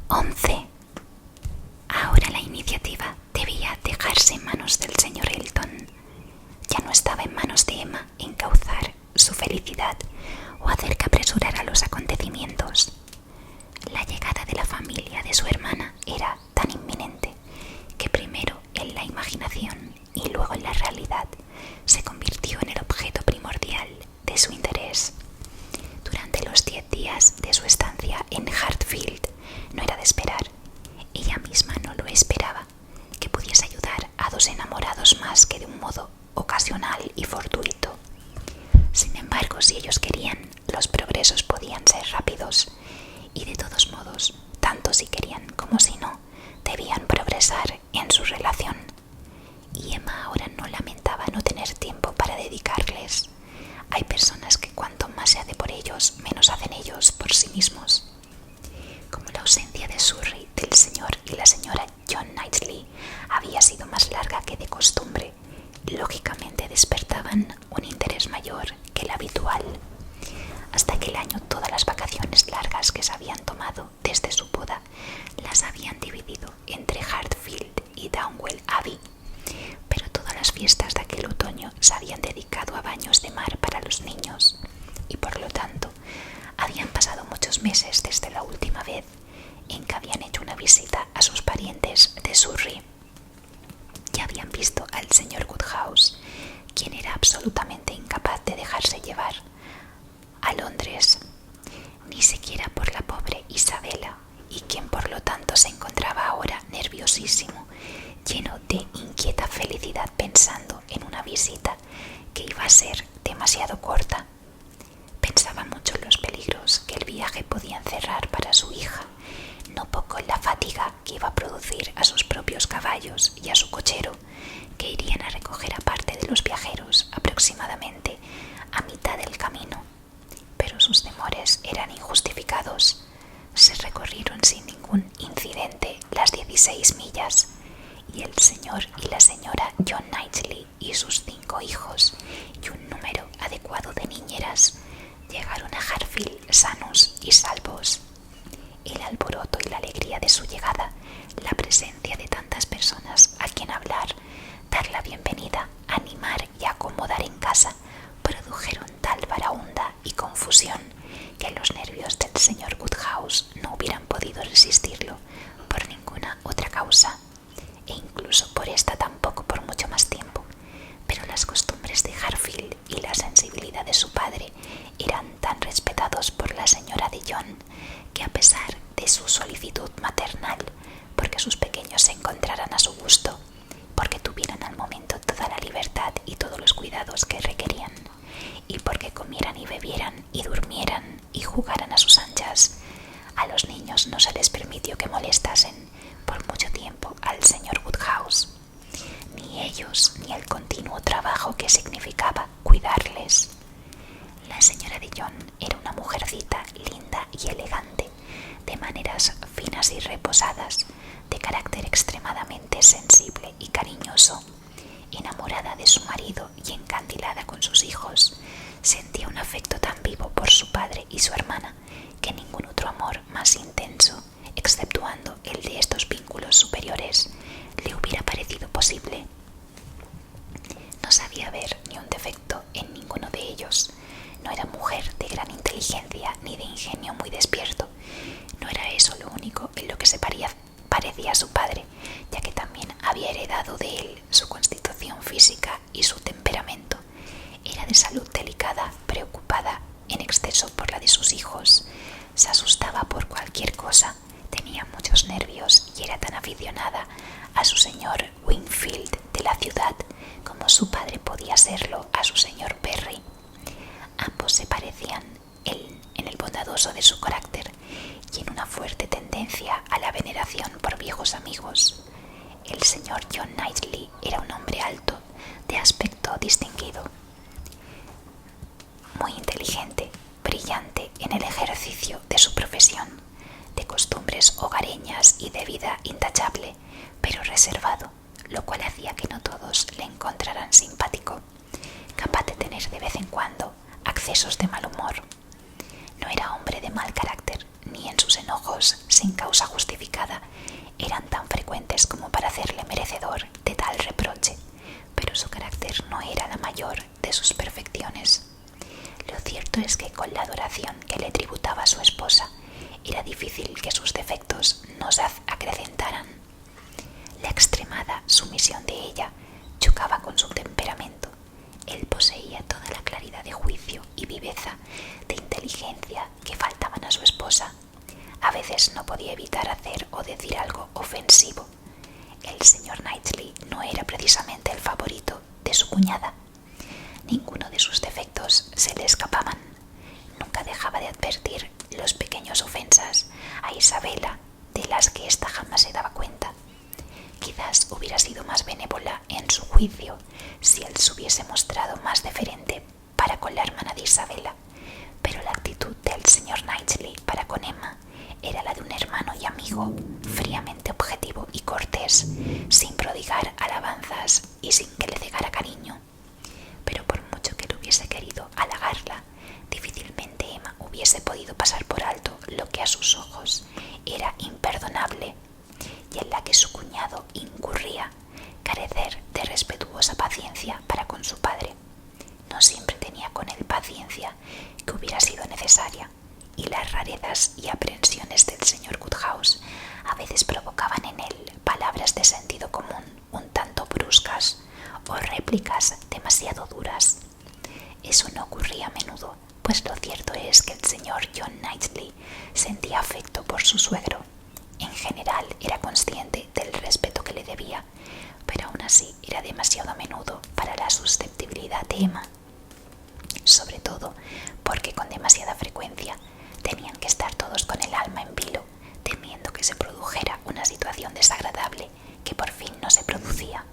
11. Ahora la iniciativa debía dejarse en manos del señor Elton. Ya no estaba en manos de Emma encauzar su felicidad o hacer que apresurara los acontecimientos. La llegada de la familia de su hermana era tan inminente que primero en la imaginación y luego en la realidad se convirtió en el objeto primordial de su interés. Durante los 10 días de su estancia en Hartfield no era de esperar, ella misma no lo esperaba, que pudiese ayudar a dos enamorados más que de un modo ocasional y fortuito. Sin embargo, si ellos querían, los progresos podían ser rápidos, y de todos modos, tanto si querían como si no, debían progresar en su relación. Y Emma ahora no lamentaba no tener tiempo para dedicarles. Hay personas que cuanto más se hace por ellos, menos hacen ellos por sí mismos. Como la ausencia de Surrey, del señor y la señora John Knightley había sido más larga que de costumbre, lógicamente despertaban un interés mayor que el habitual. Hasta aquel año todas las vacaciones largas que se habían tomado desde su boda las habían dividido entre Hartfield y Downwell Abbey, pero todas las fiestas de aquel otoño se habían dedicado a baños de mar para los niños y por lo tanto habían pasado muchos meses desde la última vez en que habían hecho una visita a sus parientes de Surrey. Ya habían visto al señor Woodhouse, quien era absolutamente incapaz de dejarse llevar a Londres, ni siquiera por la pobre Isabela, y quien por lo tanto se encontraba ahora nerviosísimo, lleno de inquieta felicidad pensando en una visita que iba a ser demasiado corta. Pensaba mucho en los peligros que el viaje podía encerrar para su hija, no poco en la fatiga que iba a producir a sus propios caballos y a su cochero, que irían a recoger a parte de los viajeros aproximadamente a mitad del camino. Pero sus temores eran injustificados. Se recorrieron sin ningún incidente las 16 millas, y el señor y la señora John Knightley y sus 5 hijos y un número adecuado de niñeras llegaron a Hartfield sanos y salvos. El alboroto y la alegría de su llegada, la presencia de tantas personas a quien hablar, dar la bienvenida, animar y acomodar en casa, produjeron tal baraúnda y confusión que los nervios del señor Woodhouse no hubieran podido resistirlo por ninguna otra causa, e incluso por esta tampoco por mucho más tiempo. Pero las costumbres de Hartfield y la sensibilidad de su padre eran tan respetados por la señora de John que, a pesar de su solicitud maternal, porque sus pequeños se encontraran a su gusto, porque tuvieran al momento toda la libertad y todos los cuidados que requerían, y porque comieran y bebieran y durmieran y jugaran a sus anchas, a los niños no se les permitió que molestasen por mucho tiempo al señor Woodhouse, ni ellos ni el continuo trabajo que significaba cuidarles. La señora de John era una mujercita linda y elegante, de maneras finas y reposadas, de carácter extremadamente sensible y cariñoso. Enamorada de su marido y encandilada con sus hijos, sentía un afecto tan vivo por su padre y su hermana que ningún otro amor más intenso, exceptuando el de estos vínculos superiores, le hubiera parecido posible. No sabía ver ni un defecto en ninguno de ellos. No era mujer de gran inteligencia ni de ingenio muy despierto. No era eso lo único en lo que se parecía a su padre, ya que también había heredado de él su constitución física y su temperamento. Era de salud delicada, preocupada en exceso por la de sus hijos. Se asustaba por cualquier cosa, tenía muchos nervios y era tan aficionada a su señor Wingfield de la ciudad como su padre podía serlo a su señor Perry. Ambos se parecían en el bondadoso de su carácter y en una fuerte tendencia a la veneración por viejos amigos. El señor John Knightley era un hombre alto, de aspecto distinguido, muy inteligente, brillante en el ejercicio de su profesión, de costumbres hogareñas y de vida intachable, pero reservado, lo cual hacía que no todos le encontraran simpático, capaz de tener de vez en cuando accesos de mal humor. No era hombre de mal carácter, ni en sus enojos sin causa justificada eran tan frecuentes como para hacerle merecedor de tal reproche, pero su carácter no era la mayor de sus perfecciones. Lo cierto es que con la adoración que le tributaba su esposa, era difícil que sus defectos no se acrecentaran. La extremada sumisión de ella chocaba con su temperamento. Él poseía toda la claridad de juicio y viveza de inteligencia que faltaban a su esposa. A veces no podía evitar hacer o decir algo ofensivo. El señor Knightley no era precisamente el favorito de su cuñada. Ninguno de sus defectos se le escapaban. Nunca dejaba de advertir los pequeños ofensas a Isabela de las que ésta jamás se daba cuenta. Quizás hubiera sido más benévola en su juicio si él se hubiese mostrado más deferente para con la hermana de Isabela, pero la actitud del señor Knightley para con Emma era la de un hermano y amigo, fríamente objetivo y cortés, sin prodigar alabanzas y sin que le cegara cariño. Pero por mucho que él hubiese querido halagarla, difícilmente Emma hubiese podido pasar por alto lo que a sus ojos era imperdonable y en la que su cuñado incurría, carecer de respetuosa paciencia para con su padre. No siempre tenía con él paciencia que hubiera sido necesaria, y las rarezas y aprensiones del señor Woodhouse a veces provocaban en él palabras de sentido común un tanto bruscas o réplicas demasiado duras. Eso no ocurría a menudo, pues lo cierto es que el señor John Knightley sentía afecto por su suegro. En general era consciente del respeto que le debía, pero aún así era demasiado a menudo para la susceptibilidad de Emma, sobre todo porque con demasiada frecuencia tenían que estar todos con el alma en vilo, temiendo que se produjera una situación desagradable que por fin no se producía.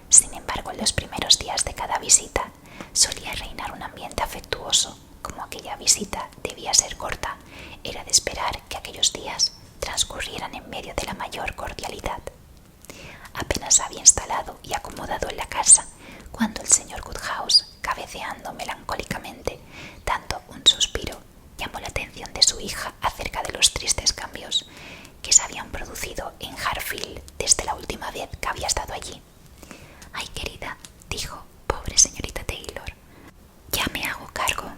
Sin embargo, en los primeros días de cada visita solía reinar un ambiente afectuoso. Como aquella visita debía ser corta, era de esperar que aquellos días transcurrieran en medio de la mayor cordialidad. Apenas había instalado y acomodado en la casa cuando el señor Woodhouse, cabeceando melancólicamente, dando un suspiro, llamó la atención de su hija acerca de los tristes cambios que se habían producido en Harfield desde la última vez que había estado allí. «Ay, querida», dijo, «pobre señorita Taylor. Ya me hago cargo.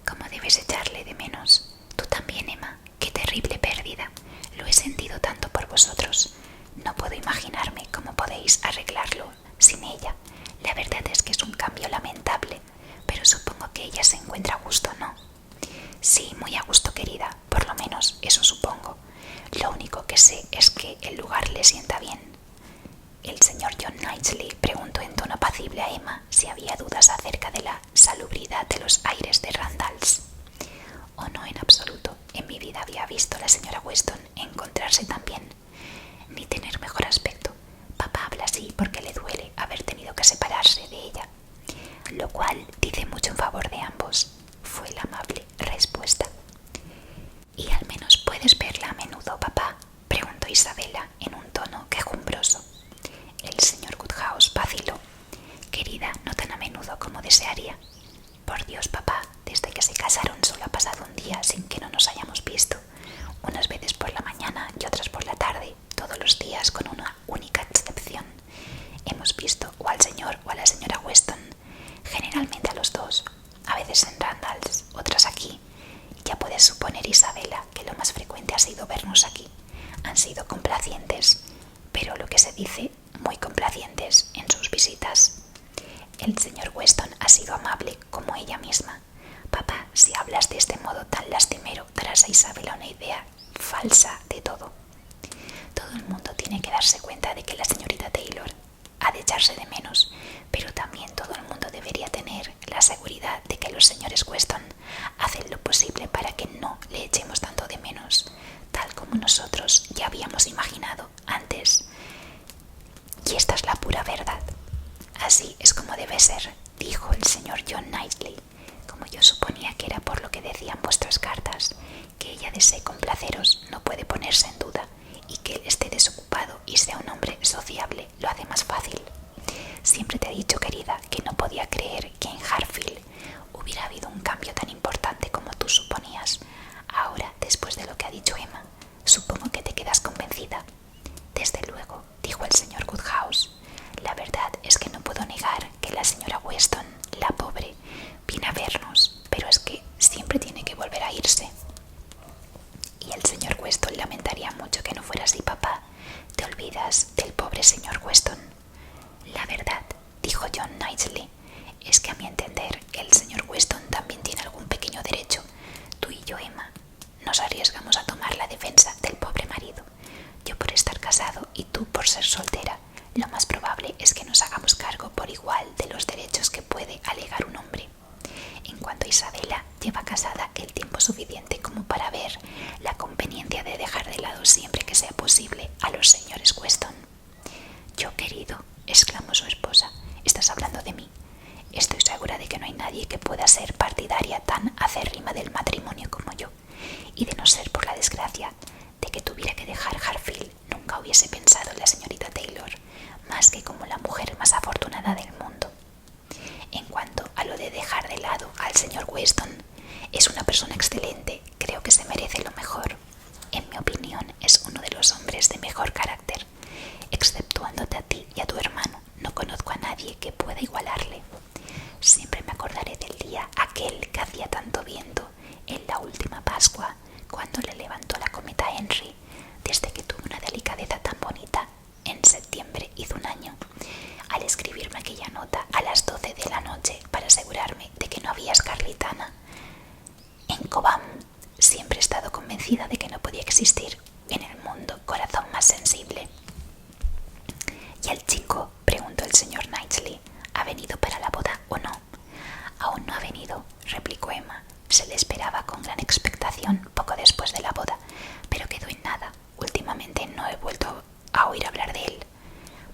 ¿Cómo debes echarle de menos? Tú también, Emma. Qué terrible pérdida. Lo he sentido tanto por vosotros. No puedo imaginarme cómo podéis arreglarlo sin ella. La verdad es que es un cambio lamentable, pero supongo que ella se encuentra a gusto, ¿no?» «Sí, muy a gusto, querida. Por lo menos eso supongo. Lo único que sé es que el lugar le sienta bien». El señor John Knightley preguntó en tono apacible a Emma si había dudas acerca de la salubridad de los aires de Randalls. «Oh, no, en absoluto. En mi vida había visto a la señora Weston encontrarse tan bien, ni tener mejor aspecto. Papá habla así porque le duele haber tenido que separarse de ella, lo cual dice mucho en favor de ambos», fue la amable respuesta. «¿Y al menos puedes verla a menudo, papá?», preguntó Isabela en un tono quejumbroso. El señor Woodhouse vaciló. «Querida, no tan a menudo como desearía. Por Dios, papá, desde que se casaron solo ha pasado un día sin que no nos hayamos visto. Unas veces por la mañana y otras por la tarde, todos los días con una única excepción. Hemos visto o al señor o a la señora Weston, generalmente a los dos, a veces en Randalls, otras aquí. Ya puedes suponer, Isabela, que lo más frecuente ha sido vernos aquí. Han sido complacientes, pero lo que se dice, muy complacientes en sus visitas. El señor Weston ha sido amable como ella misma. Papá, si hablas de este modo tan lastimero, darás a Isabela una idea falsa de todo. Todo el mundo tiene que darse cuenta de que la señorita Taylor ha de echarse de menos, pero también todo el mundo debería tener la seguridad de que los señores Weston hacen lo posible para que no le echemos tanto de menos, tal como nosotros ya habíamos imaginado antes. Y esta es la pura verdad. Así es como debe ser», dijo el señor John Knightley, «como yo suponía que era por lo que decían vuestras cartas. Que ella desee complaceros no puede ponerse en duda, y que él esté desocupado y sea un hombre sociable lo hace más fácil. Siempre te he dicho, querida, que no podía creer que en Harfield hubiera habido un cambio tan importante como tú suponías. Ahora, después de lo que ha dicho Supongo que te quedas convencida. Desde luego, dijo el señor Woodhouse. La verdad es que no puedo negar que la señora Weston, la pobre, viene a vernos, pero es que siempre tiene que volver a irse. Y el señor Weston lamentaría mucho que no fuera así, papá. Te olvidas del pobre señor Weston. La verdad, dijo John Knightley, es que a mi entender el señor Weston también tiene algún pequeño derecho. Tú y yo, Emma, nos arriesgamos a tomar la defensa del pobre marido. Yo por estar casado y tú por ser soltera. Lo más probable es que nos hagamos cargo por igual de los derechos que puede alegar un hombre. En cuanto a Isabela, lleva casada el tiempo suficiente como para ver la conveniencia de dejar de lado siempre que sea posible a los señores Weston. Yo, querido, exclamó su esposa, estás hablando de mí. Estoy segura de que no hay nadie que pueda ser partidaria tan acérrima del matrimonio como yo, y de no ser por la desgracia de que tuviera que dejar Hartfield, nunca hubiese pensado en la señorita Taylor más que como la mujer más afortunada del mundo. En cuanto a lo de dejar de lado al señor Weston, es una persona excelente, creo que se merece lo mejor. En mi opinión, es uno de los hombres de mejor carácter. Exceptuándote a ti y a tu hermano, no conozco a nadie que pueda igualarle. Siempre me acordaré del día aquel que hacía tanto viento en la última Pascua, cuando le levantó la cometa a Henry, desde que tuvo una delicadeza tan bonita. En septiembre hizo un año, al escribirme aquella nota a las 12 de la noche para asegurarme de que no había escarlitana en Cobham. Siempre he estado convencida de que no podía existir en el mundo corazón más sensible. ¿Y el chico? Preguntó el señor Knightley. ¿Ha venido para la boda o no? Aún no ha venido, replicó Emma. Se le esperaba con gran expectación poco después de la boda, pero quedó en nada. Últimamente no he vuelto a oír hablar de él.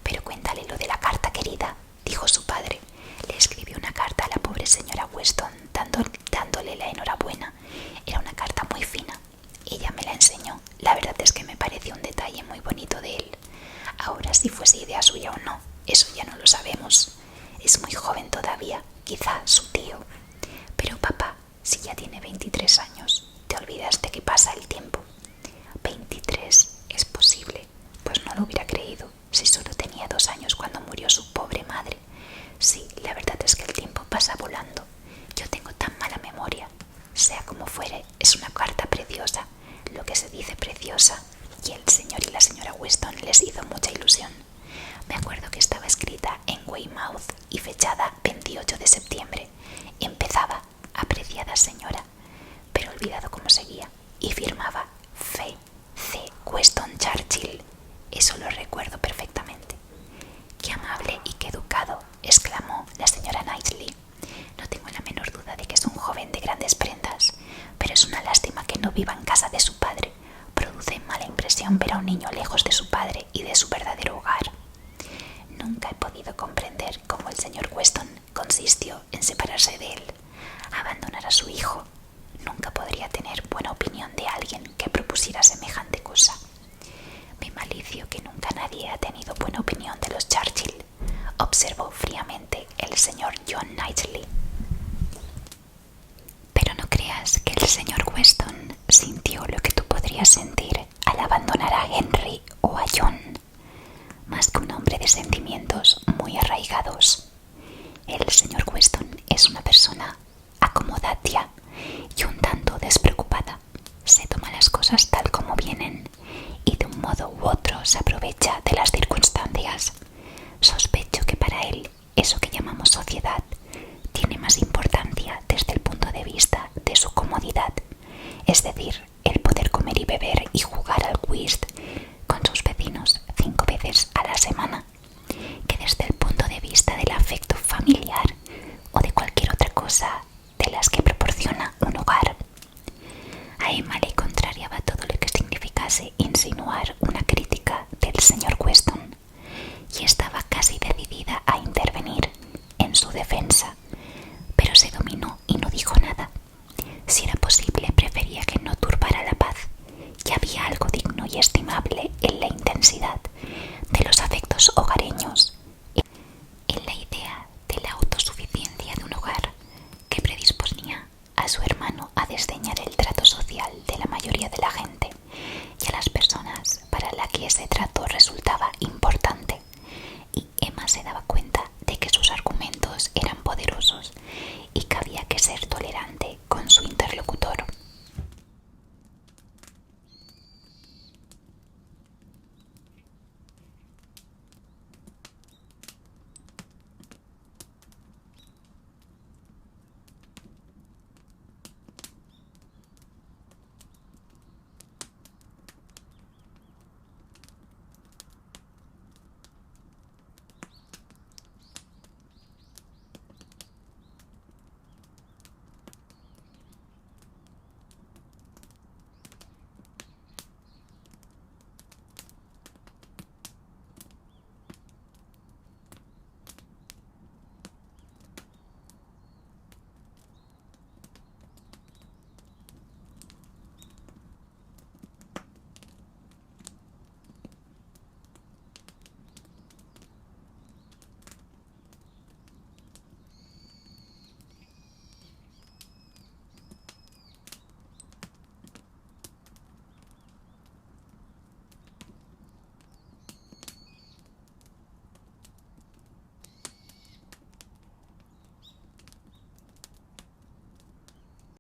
Pero cuéntale lo de la carta, querida, dijo su padre. Le escribió una carta a la pobre señora Weston, dándole la enhorabuena. Era una carta muy fina. Ella me la enseñó. La verdad es que me pareció un detalle muy bonito de él. Ahora, si fuese idea suya o no, eso ya no lo sabemos. Es muy joven todavía, quizá su tío. Pero papá, si ya tiene 23 años, te olvidas de que pasa el tiempo. 23, es posible. Pues no lo hubiera creído si solo tenía 2 años cuando murió su pobre madre. Sí, la verdad es que el tiempo pasa volando. Yo tengo tan mala memoria. Sea como fuere, es una carta preciosa, lo que se dice preciosa, y el señor y la señora Weston les hizo mucha ilusión. Me acuerdo que estaba escrita en Weymouth y fechada 28 de septiembre. Empezaba, apreciada señora, pero olvidado cómo seguía, y firmaba C. Weston Churchill. Eso lo recuerdo perfectamente. Qué amable y qué educado, exclamó la señora Knightley. No tengo la menor duda de que es un joven de grandes prendas, pero es una lástima que no viva en casa de su padre. Produce mala impresión ver a un niño lejos de su padre y de su verdadero hogar. Nunca he podido comprender cómo el señor Weston consistió en separarse de él, abandonar a su hijo. Nunca podría tener buena opinión de alguien que propusiera semejante cosa. Me malicio que nunca nadie ha tenido buena opinión de los Churchill, observó fríamente el señor John Knightley. Pero no creas que el señor Weston sintió lo que tú podrías sentir al abandonar a Henry o a John, más que un hombre de sentimientos muy arraigados. El señor Weston es una persona acomodada y un tanto despreocupada. Se toma las cosas tal como vienen y de un modo u otro se aprovecha de las circunstancias. Sospecho que para él eso que llamamos sociedad tiene más importancia desde el punto de vista de su comodidad, es decir, el poder comer y beber y jugar al whist con sus vecinos 5 veces a la semana, que desde el punto de vista del afecto familiar o de cualquier otra cosa de las que proporciona un hogar. A Emma le contrariaba todo lo que significase insinuar una crítica del señor Weston, y estaba casi decidida a intervenir en su defensa, pero se dominó y no dijo nada. Si era posible, prefería que no turbara la paz, y había algo digno y estimable en la intensidad,